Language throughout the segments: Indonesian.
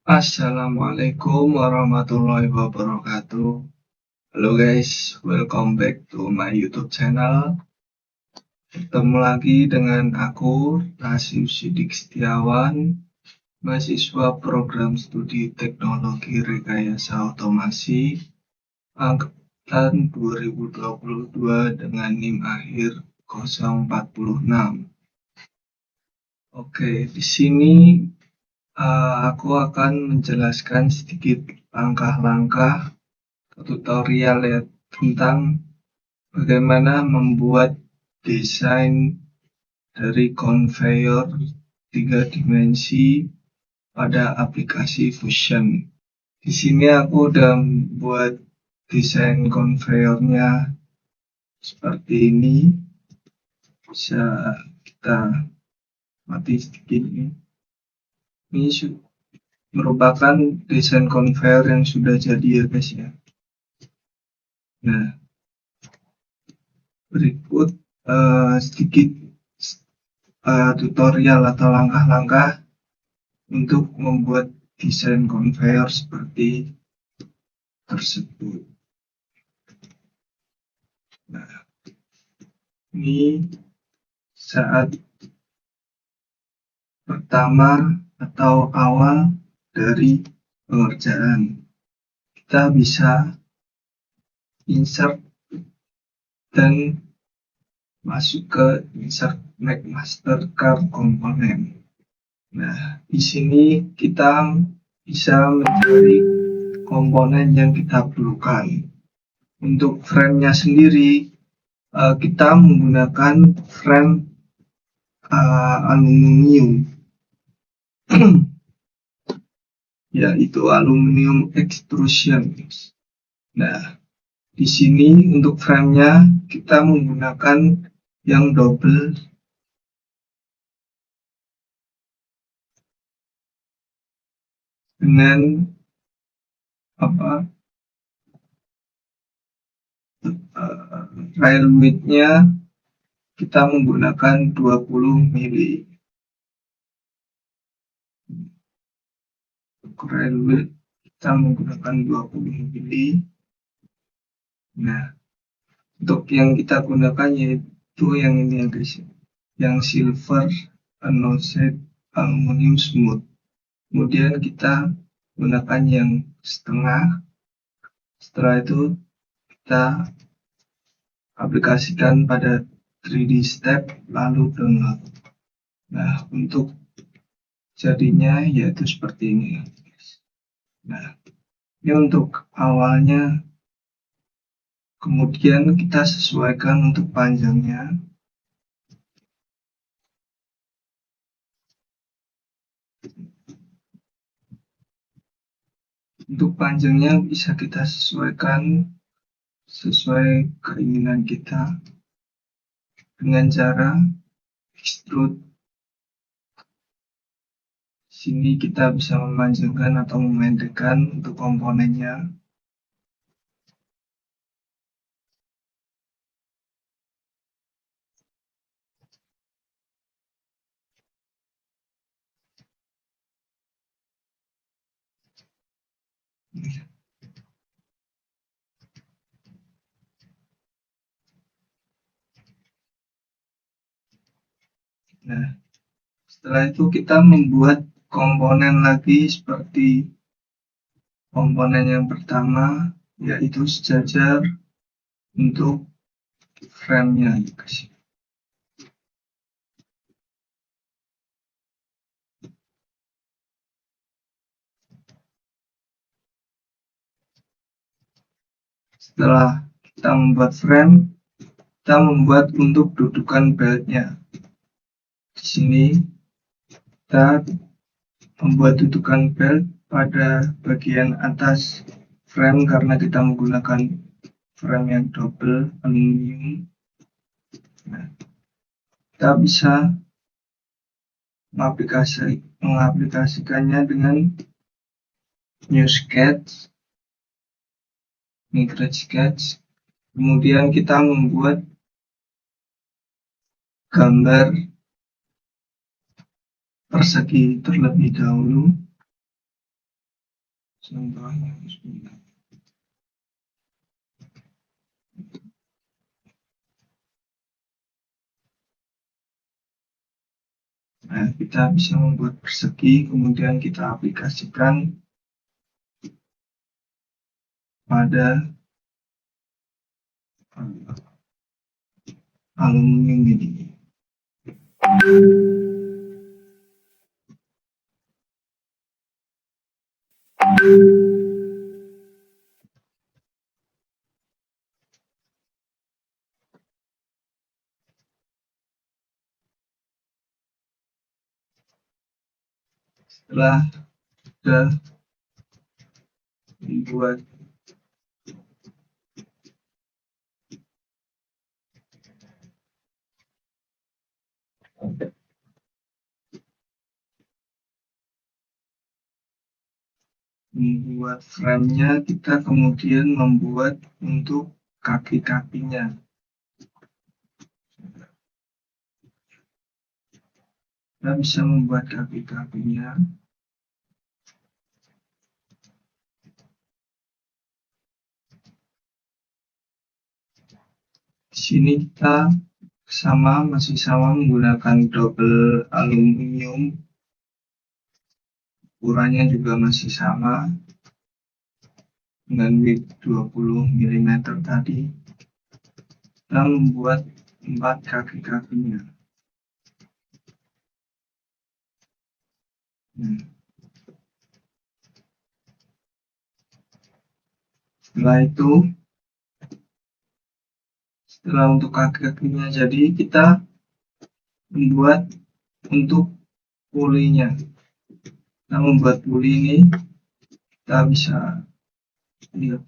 Assalamualaikum warahmatullahi wabarakatuh. Halo guys, welcome back to my YouTube channel. Ketemu lagi dengan aku, Rasim Sidik Setiawan, mahasiswa program studi Teknologi Rekayasa Otomasi angkatan 2022 dengan NIM akhir 046. Oke, di sini aku akan menjelaskan sedikit langkah-langkah tutorial ya tentang bagaimana membuat desain dari conveyor 3 dimensi pada aplikasi Fusion. Di sini aku udah buat desain conveyornya seperti ini. Bisa kita mati sedikit ini. Ini merupakan desain conveyor yang sudah jadi ya guys ya. Nah, berikut sedikit tutorial atau langkah-langkah untuk membuat desain conveyor seperti tersebut. Nah, ini saat pertama atau awal dari pengerjaan. Kita bisa insert dan masuk ke insert make master car component. Nah, di sini kita bisa mencari komponen yang kita perlukan. Untuk frame-nya sendiri, kita menggunakan frame aluminium, yaitu aluminium extrusion. Nah, di sini untuk frame-nya kita menggunakan yang double dengan rail width-nya kita menggunakan 20 mili. Untuk rail width kita menggunakan 20 mili. Nah, untuk yang kita gunakan yaitu yang ini ya guys, yang silver anodized aluminium smooth. Kemudian kita gunakan yang setengah. Setelah itu kita aplikasikan pada 3D step lalu download. Nah, untuk jadinya yaitu seperti ini. Nah, ini untuk awalnya. Kemudian kita sesuaikan untuk panjangnya. Untuk panjangnya bisa kita sesuaikan sesuai keinginan kita dengan cara extrude. Sini kita bisa memanjangkan atau memendekkan untuk komponennya. Nah, setelah itu kita membuat komponen lagi seperti komponen yang pertama, yaitu sejajar untuk frame-nya. Setelah kita membuat frame, kita membuat untuk dudukan beltnya. Di sini kita membuat dudukan belt pada bagian atas frame karena kita menggunakan frame yang double aluminium. Nah, kita bisa mengaplikasikannya dengan new sketch, migrate sketch. Kemudian kita membuat gambar persegi terlebih dahulu. contohnya sebentar. Nah, kita bisa membuat persegi, kemudian kita aplikasikan pada aluminium ini. Setelah sudah membuat frame-nya, kita kemudian membuat untuk kaki-kakinya. Kita bisa membuat kaki-kakinya. Di sini kita masih sama menggunakan double aluminium, ukurannya juga masih sama dengan width 20 mm tadi. Kita membuat 4 kaki-kakinya. Setelah untuk kaki-kakinya jadi, kita membuat untuk pulinya. Kita membuat puli ini, kita bisa lihat.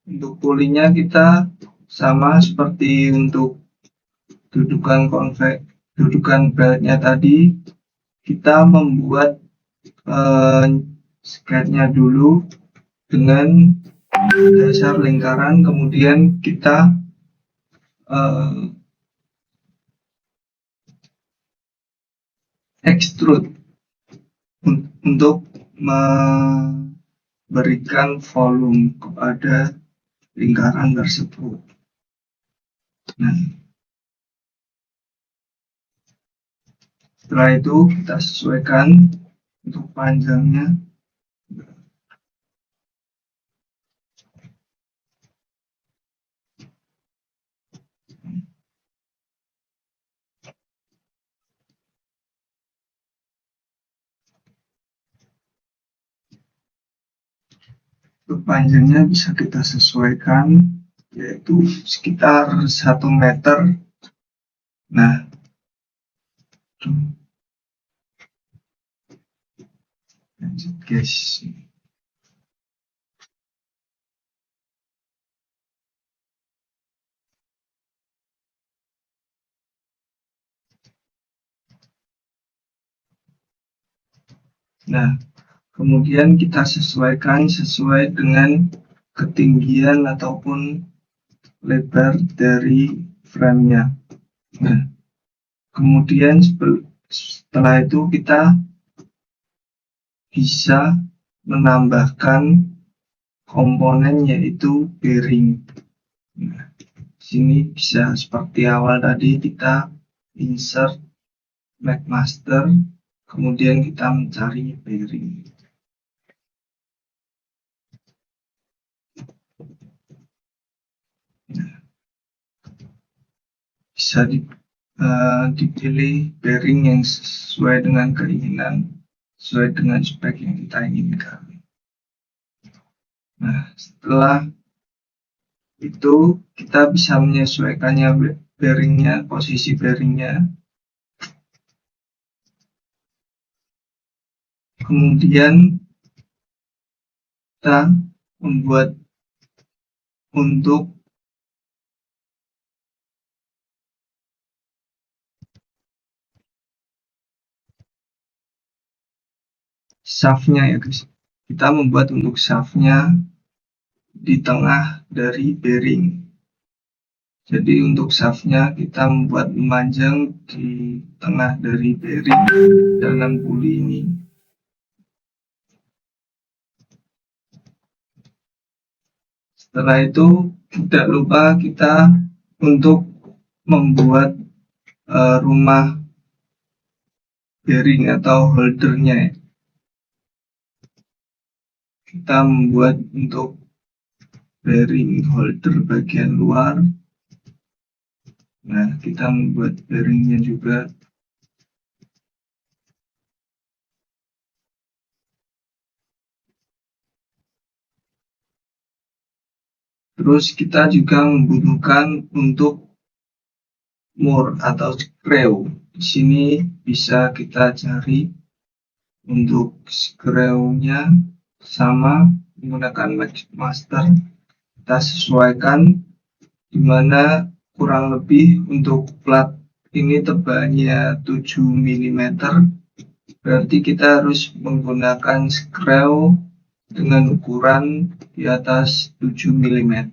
Untuk pulinya kita sama seperti untuk dudukan beltnya tadi, kita membuat sketnya dulu dengan dasar lingkaran, kemudian kita extrude untuk memberikan volume kepada lingkaran tersebut. Nah, setelah itu kita sesuaikan untuk panjangnya. Untuk panjangnya bisa kita sesuaikan, yaitu sekitar 1 meter. Nah, lanjut guys. Nah, kemudian kita sesuaikan sesuai dengan ketinggian ataupun lebar dari frame-nya. Nah, kemudian setelah itu kita bisa menambahkan komponen, yaitu bearing. Nah, sini bisa seperti awal tadi, kita insert McMaster, kemudian kita mencari bearing. Nah, bisa dipilih bearing yang sesuai dengan keinginan, sesuai dengan spek yang kita inginkan. Nah, setelah itu kita bisa menyesuaikannya bearingnya, posisi bearingnya. Kemudian kita membuat untuk shaftnya ya guys. Kita membuat untuk shaftnya di tengah dari bearing. Jadi untuk shaftnya kita membuat memanjang di tengah dari bearing dalam puli ini. Setelah itu tidak lupa kita untuk membuat rumah bearing atau holdernya. Kita membuat untuk bearing holder bagian luar. Nah, kita membuat bearingnya juga. Terus kita juga membutuhkan untuk mur atau screw. Di sini bisa kita cari untuk screw-nya sama menggunakan master. Kita sesuaikan dimana kurang lebih untuk plat ini tebalnya 7 mm, berarti kita harus menggunakan screw dengan ukuran di atas 7 mm.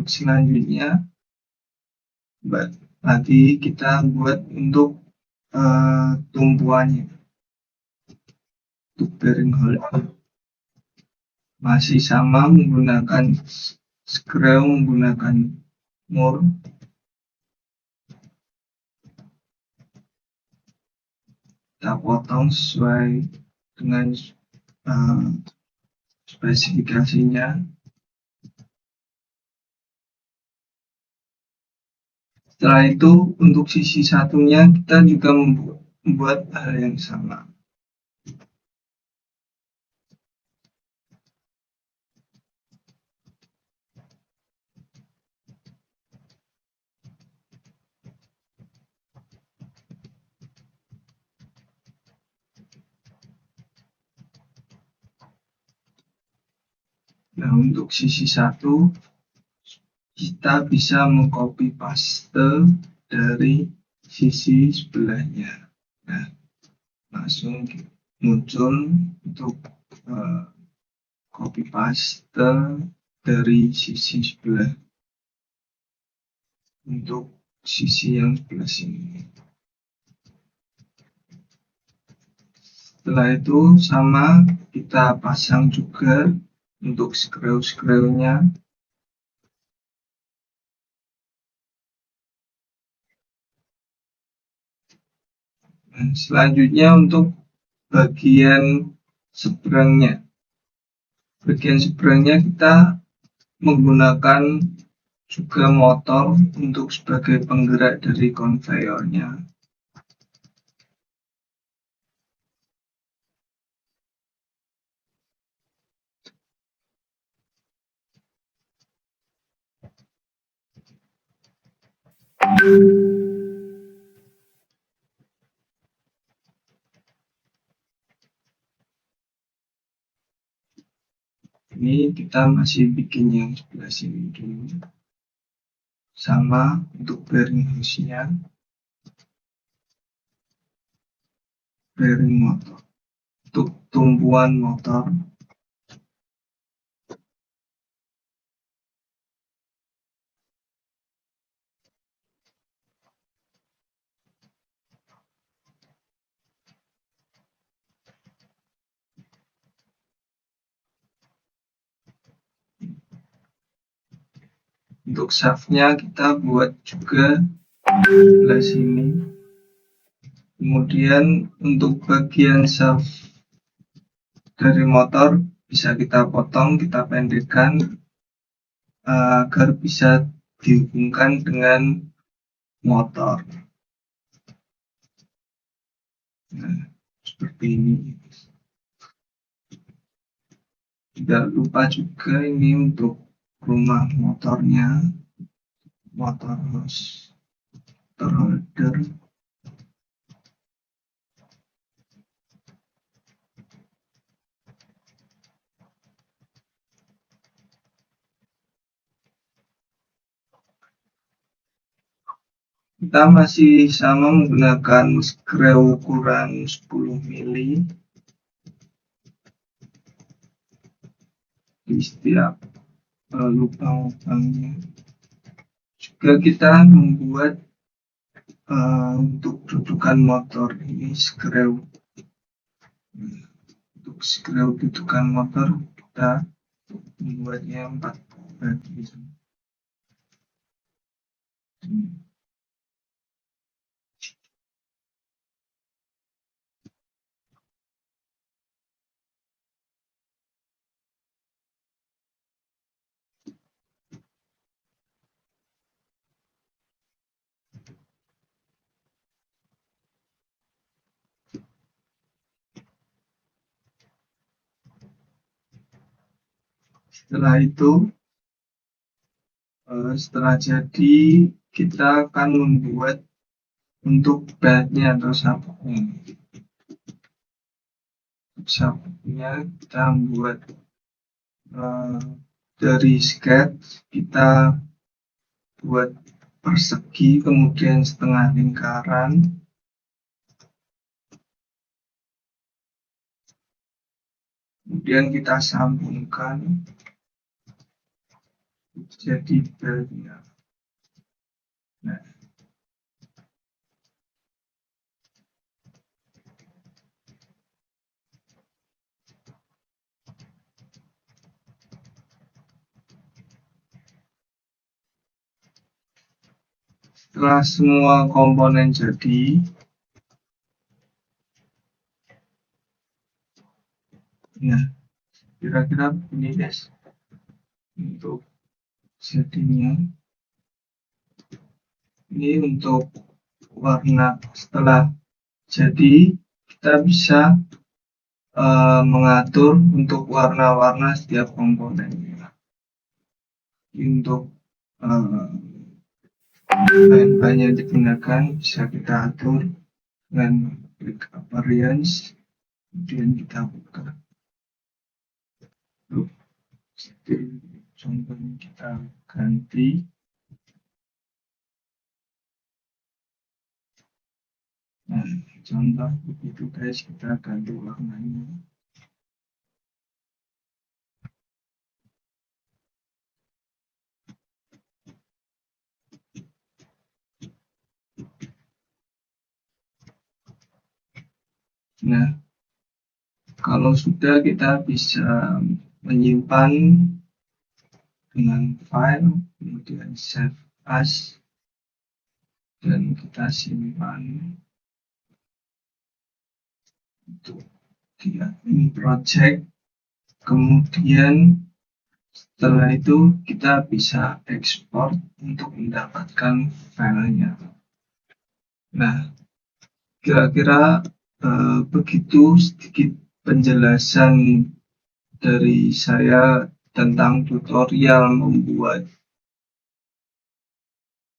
Selanjutnya tadi kita buat untuk tumpuannya untuk bearing holder, masih sama menggunakan screw, menggunakan mur. Kita potong sesuai dengan spesifikasinya. Setelah itu untuk sisi satunya kita juga membuat hal yang sama. Nah, untuk sisi satu kita bisa mengcopy paste dari sisi sebelahnya. Nah, langsung muncul untuk copy paste dari sisi sebelah untuk sisi yang sebelah sini. Setelah itu sama kita pasang juga untuk screw-nya. Nah, selanjutnya untuk bagian seberangnya. Bagian seberangnya kita menggunakan juga motor untuk sebagai penggerak dari konveyornya. Ini kita masih bikin yang sebelah sini dulu. Sama untuk bearing hose-nya, bearing motor. Untuk tumpuan motor, untuk shaftnya kita buat juga sebelah sini. Kemudian untuk bagian shaft dari motor bisa kita potong, kita pendekkan agar bisa dihubungkan dengan motor. Nah, seperti ini. Tidak lupa juga ini untuk rumah motornya, motor hose, motor holder. Kita masih sama menggunakan screw ukuran 10 mili di setiap lubang-lubangnya. Juga kita membuat untuk dudukan motor ini screw. Untuk screw dudukan motor kita membuatnya 4 bagian. Setelah itu, setelah jadi, kita akan membuat untuk bednya atau sabuknya. Untuk sabuknya kita buat dari sketch, kita buat persegi, kemudian setengah lingkaran, kemudian kita sambungkan jadi belnya. Nah, setelah semua komponen jadi, nah kira-kira begini guys untuk jadinya. Ini untuk warna. Setelah jadi, kita bisa mengatur untuk warna-warna setiap komponennya. Untuk bahan-bahan yang digunakan bisa kita atur dengan klik appearance, kemudian kita buka. Contohnya kita ganti. Nah, contoh begitu guys, kita ganti warnanya. Nah, kalau sudah, kita bisa menyimpan dengan file, kemudian save as, dan kita simpan untuk dia ini project. Kemudian setelah itu kita bisa ekspor untuk mendapatkan filenya. Nah, kira-kira begitu sedikit penjelasan dari saya tentang tutorial membuat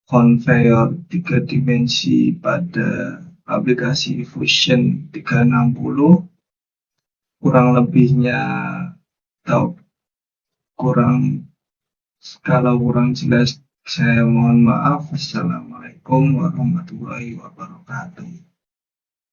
conveyor 3 dimensi pada aplikasi Fusion 360. Kurang lebihnya atau kalau kurang jelas, saya mohon maaf. Assalamualaikum warahmatullahi wabarakatuh.